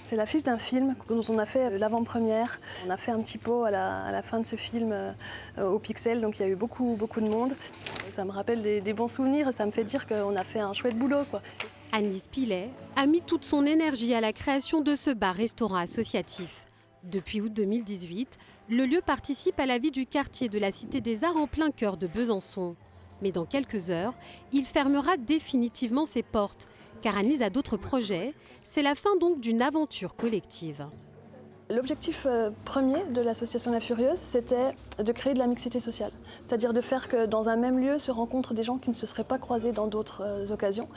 C'est l'affiche d'un film dont on a fait l'avant-première. On a fait un petit pot à la fin de ce film au Pixel, donc il y a eu beaucoup de monde. Ça me rappelle des bons souvenirs et ça me fait dire qu'on a fait un chouette boulot, quoi. Anne-Lise Pilet a mis toute son énergie à la création de ce bar-restaurant associatif. Depuis août 2018, le lieu participe à la vie du quartier de la Cité des Arts en plein cœur de Besançon. Mais dans quelques heures, il fermera définitivement ses portes, car Anne-Lise a d'autres projets. C'est la fin donc d'une aventure collective. L'objectif premier de l'association La Furieuse, c'était de créer de la mixité sociale. C'est-à-dire de faire que dans un même lieu se rencontrent des gens qui ne se seraient pas croisés dans d'autres occasions.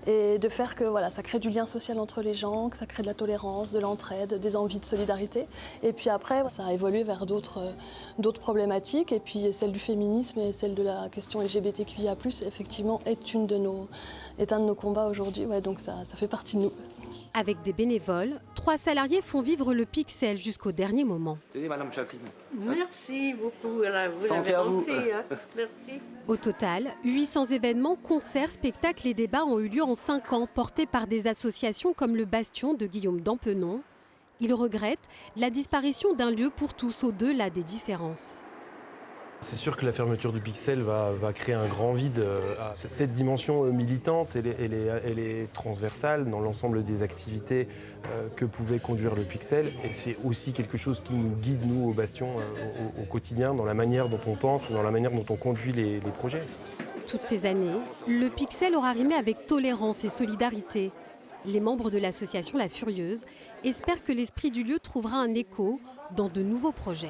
Et de faire que voilà, ça crée du lien social entre les gens, que ça crée de la tolérance, de l'entraide, des envies de solidarité. Et puis après, ça a évolué vers d'autres problématiques. Et puis celle du féminisme et celle de la question LGBTQIA+, effectivement, est un de nos combats aujourd'hui. Ouais, donc ça fait partie de nous. Avec des bénévoles, 3 salariés font vivre le Pixel jusqu'au dernier moment. Tenez, Madame Jacqueline. Merci beaucoup. Vous Santé avez à vous. rempli, hein. Merci. Au total, 800 événements, concerts, spectacles et débats ont eu lieu en 5 ans, portés par des associations comme le Bastion de Guillaume Dampenon. Il regrette la disparition d'un lieu pour tous au-delà des différences. C'est sûr que la fermeture du Pixel va créer un grand vide. Cette dimension militante, elle est transversale dans l'ensemble des activités que pouvait conduire le Pixel. Et c'est aussi quelque chose qui nous guide, nous, au Bastion, au quotidien, dans la manière dont on pense et dans la manière dont on conduit les projets. Toutes ces années, le Pixel aura rimé avec tolérance et solidarité. Les membres de l'association La Furieuse espèrent que l'esprit du lieu trouvera un écho dans de nouveaux projets.